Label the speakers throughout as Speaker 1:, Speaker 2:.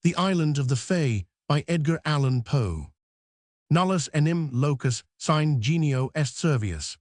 Speaker 1: The Island of the Fae by Edgar Allan Poe. Nullus enim locus sine genio est servius.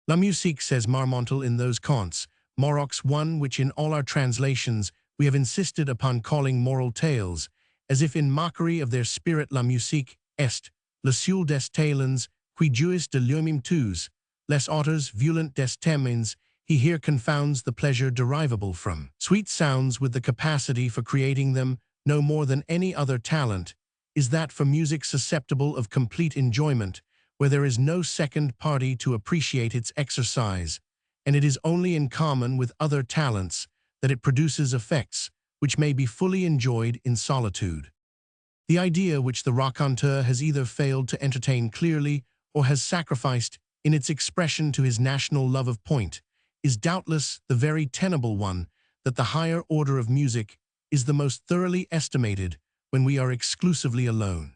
Speaker 1: La musique, says Marmontel in those contes, Morox one which in all our translations we have insisted upon calling moral tales, as if in mockery of their spirit. La musique est, le seul des talents, qui jouis de l'humain tous, les auteurs violent des temens. He here confounds the pleasure derivable from sweet sounds with the capacity for creating them. No more than any other talent is that for music susceptible of complete enjoyment, where there is no second party to appreciate its exercise, and it is only in common with other talents that it produces effects which may be fully enjoyed in solitude. The idea which the raconteur has either failed to entertain clearly or has sacrificed in its expression to his national love of point is doubtless the very tenable one, that the higher order of music is the most thoroughly estimated when we are exclusively alone.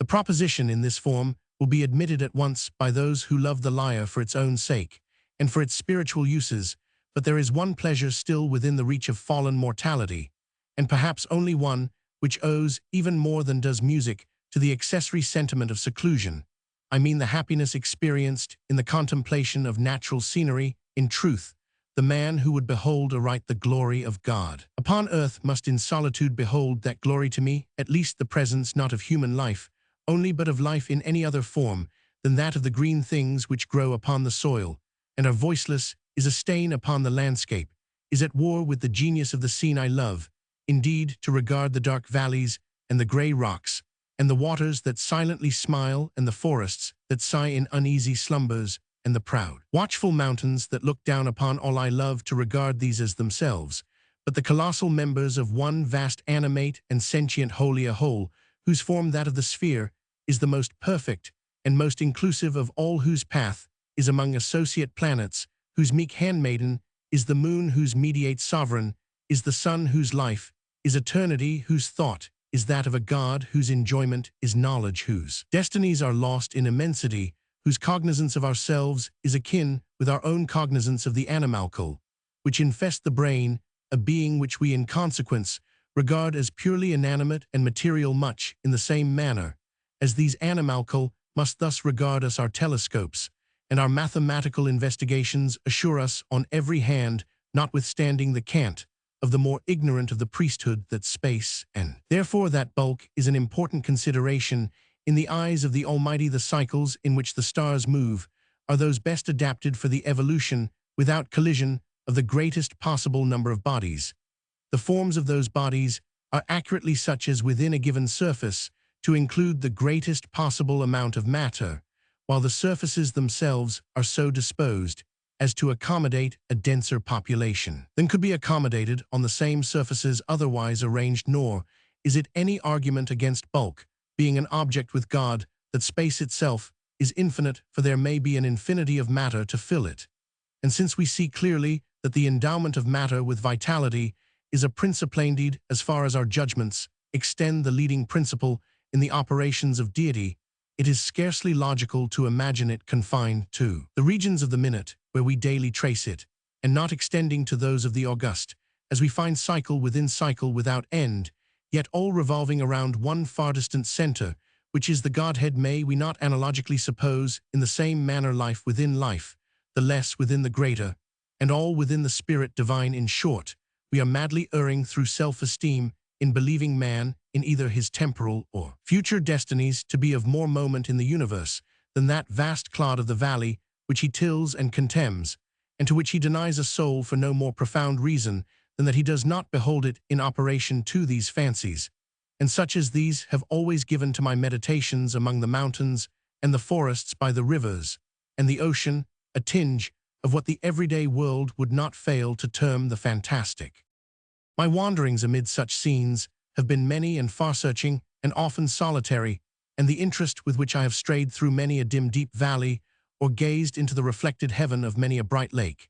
Speaker 1: The proposition in this form will be admitted at once by those who love the lyre for its own sake and for its spiritual uses, but there is one pleasure still within the reach of fallen mortality, and perhaps only one which owes, even more than does music, to the accessory sentiment of seclusion. I mean the happiness experienced in the contemplation of natural scenery. In truth, the man who would behold aright the glory of God upon earth must in solitude behold that glory, to me, at least, the presence not of human life only, but of life in any other form than that of the green things which grow upon the soil, and are voiceless, is a stain upon the landscape, is at war with the genius of the scene I love. Indeed, to regard the dark valleys and the grey rocks, and the waters that silently smile, and the forests that sigh in uneasy slumbers, and the proud, watchful mountains that look down upon all I love, to regard these as themselves but the colossal members of one vast animate and sentient wholly a whole, whose form, that of the sphere, is the most perfect and most inclusive of all, whose path is among associate planets, whose meek handmaiden is the moon, whose mediate sovereign is the sun, whose life is eternity, whose thought is that of a god, whose enjoyment is knowledge, whose destinies are lost in immensity, whose cognizance of ourselves is akin with our own cognizance of the animalcule, which infest the brain, a being which we in consequence regard as purely inanimate and material, much in the same manner as these animalcule must thus regard us. Our telescopes and our mathematical investigations assure us on every hand, notwithstanding the cant of the more ignorant of the priesthood, that space, and therefore that bulk, is an important consideration in the eyes of the Almighty. The cycles in which the stars move are those best adapted for the evolution, without collision, of the greatest possible number of bodies. The forms of those bodies are accurately such as, within a given surface, to include the greatest possible amount of matter, while the surfaces themselves are so disposed as to accommodate a denser population than could be accommodated on the same surfaces otherwise arranged. Nor is it any argument against bulk being an object with God that space itself is infinite, for there may be an infinity of matter to fill it. And since we see clearly that the endowment of matter with vitality is a principle, indeed, as far as our judgments extend, the leading principle in the operations of deity, it is scarcely logical to imagine it confined to the regions of the minute, where we daily trace it, and not extending to those of the august, as we find cycle within cycle without end, yet all revolving around one far distant center, which is the Godhead. May we not analogically suppose in the same manner life within life, the less within the greater, and all within the Spirit divine? In short, we are madly erring through self-esteem in believing man, in either his temporal or future destinies, to be of more moment in the universe than that vast clod of the valley which he tills and contemns, and to which he denies a soul for no more profound reason than that he does not behold it in operation. To these fancies, and such as these, have always given to my meditations among the mountains and the forests by the rivers and the ocean a tinge of what the everyday world would not fail to term the fantastic. My wanderings amid such scenes have been many and far-searching, and often solitary, and the interest with which I have strayed through many a dim deep valley, or gazed into the reflected heaven of many a bright lake,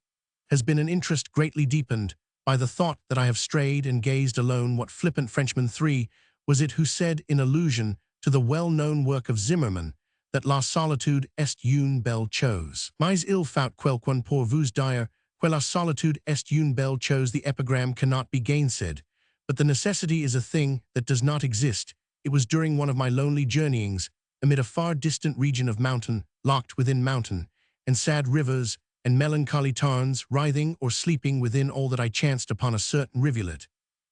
Speaker 1: has been an interest greatly deepened by the thought that I have strayed and gazed alone. What flippant Frenchman was it who said, in allusion to the well-known work of Zimmermann, that la solitude est une belle chose? Mais il faut quelqu'un pour vous dire que la solitude est une belle chose. The epigram cannot be gainsaid, But the necessity is a thing that does not exist. It was during one of my lonely journeyings, amid a far distant region of mountain, locked within mountain, and sad rivers, and melancholy tarns, writhing or sleeping within all that I chanced upon a certain rivulet,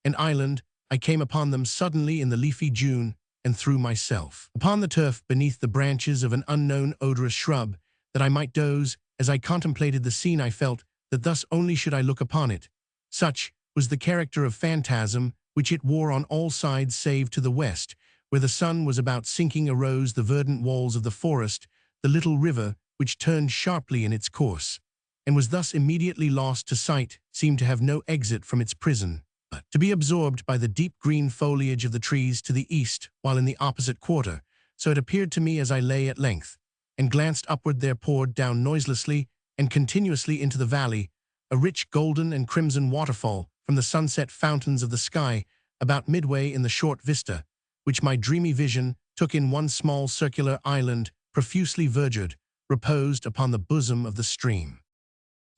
Speaker 1: an island. I came upon them suddenly in the leafy June, and threw myself upon the turf beneath the branches of an unknown odorous shrub, that I might doze. As I contemplated the scene, I felt that thus only should I look upon it. Such was the character of phantasm which it wore on all sides, save to the west, where the sun was about sinking, arose the verdant walls of the forest, the little river, which turned sharply in its course, and was thus immediately lost to sight, seemed to have no exit from its prison, but to be absorbed by the deep green foliage of the trees to the east, while in the opposite quarter, so it appeared to me as I lay at length, and glanced upward, there poured down noiselessly and continuously into the valley a rich golden and crimson waterfall from the sunset fountains of the sky, about midway in the short vista, which my dreamy vision took in. One small circular island, profusely verdured, reposed upon the bosom of the stream.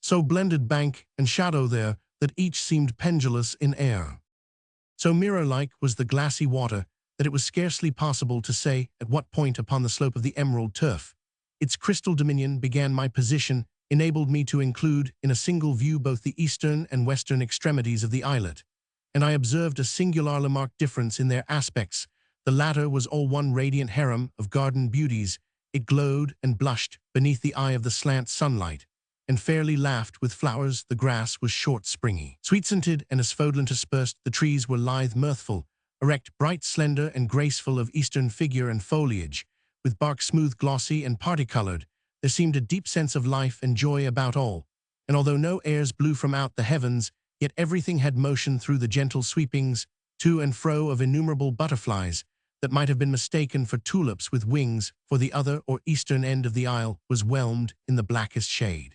Speaker 1: So blended bank and shadow there, that each seemed pendulous in air. So mirror-like was the glassy water, that it was scarcely possible to say at what point upon the slope of the emerald turf its crystal dominion began. My position enabled me to include in a single view both the eastern and western extremities of the islet, and I observed a singularly marked difference in their aspects. The latter was all one radiant harem of garden beauties. It glowed and blushed beneath the eye of the slant sunlight, and fairly laughed with flowers. The grass was short, springy, sweet-scented, and asphodel interspersed. The trees were lithe, mirthful, erect, bright, slender, and graceful of eastern figure and foliage, with bark smooth, glossy, and parti-colored. There seemed a deep sense of life and joy about all, and although no airs blew from out the heavens, yet everything had motion through the gentle sweepings to and fro of innumerable butterflies that might have been mistaken for tulips with wings, for the other or eastern end of the isle was whelmed in the blackest shade.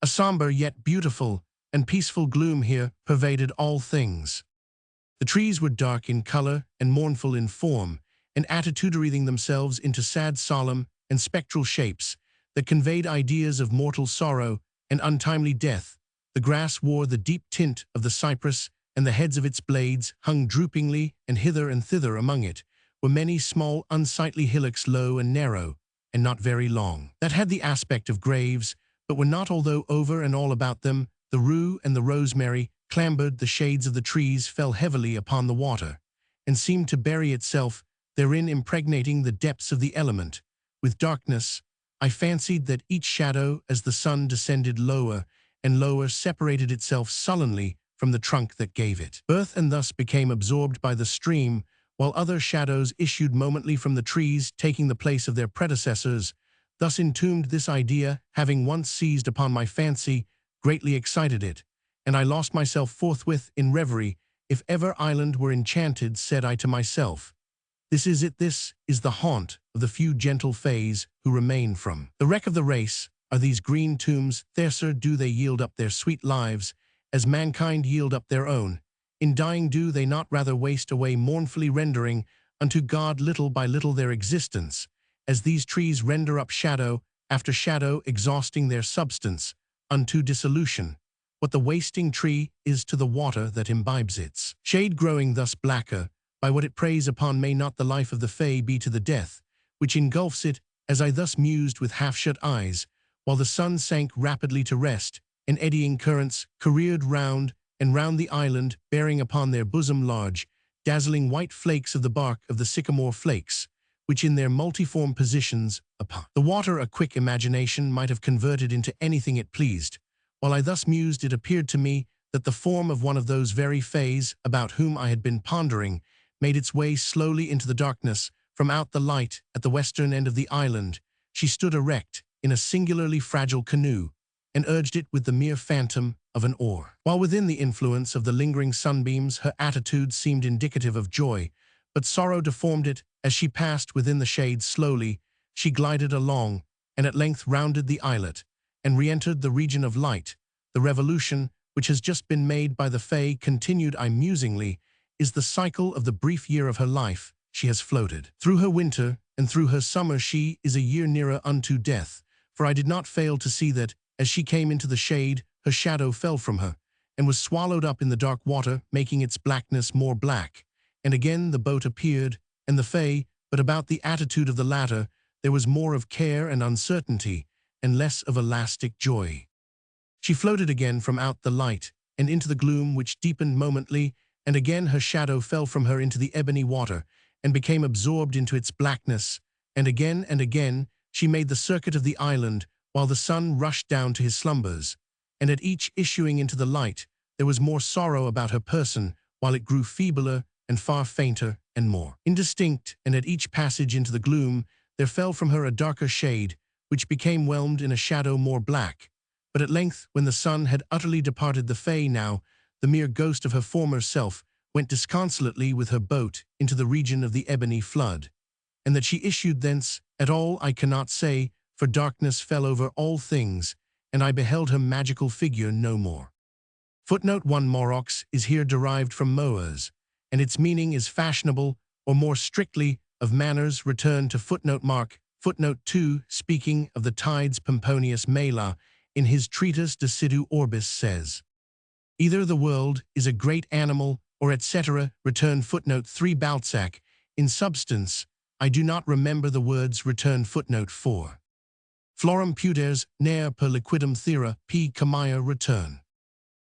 Speaker 1: A somber yet beautiful and peaceful gloom here pervaded all things. The trees were dark in color and mournful in form, and attitudinizing themselves into sad, solemn, and spectral shapes that conveyed ideas of mortal sorrow and untimely death. The grass wore the deep tint of the cypress, and the heads of its blades hung droopingly, and hither and thither among it were many small unsightly hillocks, low and narrow, and not very long, that had the aspect of graves, but were not, although over and all about them the rue and the rosemary clambered. The shades of the trees fell heavily upon the water, and seemed to bury itself therein, impregnating the depths of the element with darkness. I fancied that each shadow, as the sun descended lower and lower, separated itself sullenly from the trunk that gave it birth, and thus became absorbed by the stream, while other shadows issued momently from the trees, taking the place of their predecessors. Thus entombed, this idea, having once seized upon my fancy, greatly excited it, and I lost myself forthwith in reverie. If ever island were enchanted, said I to myself, this is it. This is the haunt of the few gentle fays who remain from the wreck of the race. Are these green tombs thither do they yield up their sweet lives, as mankind yield up their own? In dying do they not rather waste away, mournfully rendering unto God little by little their existence, as these trees render up shadow after shadow, exhausting their substance unto dissolution? What the wasting tree is to the water that imbibes its shade, growing thus blacker by what it preys upon, may not the life of the fay be to the death which engulfs it? As I thus mused with half-shut eyes, while the sun sank rapidly to rest, and eddying currents careered round and round the island, bearing upon their bosom large, dazzling white flakes of the bark of the sycamore, flakes which in their multiform positions upon the water a quick imagination might have converted into anything it pleased. While I thus mused, it appeared to me that the form of one of those very fays about whom I had been pondering made its way slowly into the darkness from out the light at the western end of the island. She stood erect in a singularly fragile canoe, and urged it with the mere phantom of an oar. While within the influence of the lingering sunbeams, her attitude seemed indicative of joy, but sorrow deformed it. As she passed within the shade, slowly she glided along, and at length rounded the islet, and re-entered the region of light. The revolution which has just been made by the fay, continued I musingly, is the cycle of the brief year of her life. She has floated through her winter, and through her summer she is a year nearer unto death, for I did not fail to see that, as she came into the shade, her shadow fell from her, and was swallowed up in the dark water, making its blackness more black. And again the boat appeared, and the Fae, but about the attitude of the latter there was more of care and uncertainty, and less of elastic joy. She floated again from out the light, and into the gloom which deepened momently, and again her shadow fell from her into the ebony water, and became absorbed into its blackness, and again she made the circuit of the island, while the sun rushed down to his slumbers, and at each issuing into the light there was more sorrow about her person, while it grew feebler and far fainter and more indistinct, and at each passage into the gloom there fell from her a darker shade, which became whelmed in a shadow more black. But at length, when the sun had utterly departed, the Fae, now the mere ghost of her former self, went disconsolately with her boat into the region of the ebony flood. And that she issued thence at all I cannot say, for darkness fell over all things, and I beheld her magical figure no more. Footnote 1. Morox is here derived from moas, and its meaning is fashionable, or more strictly, of manners. Return to footnote mark. Footnote 2, speaking of the tides, Pomponius Mela, in his treatise De Situ Orbis, says, "Either the world is a great animal, or etc." Return footnote 3. Balzac, in substance, I do not remember the words. Return footnote 4. Florum puders, ner per liquidum thera, p. Camaya. Return.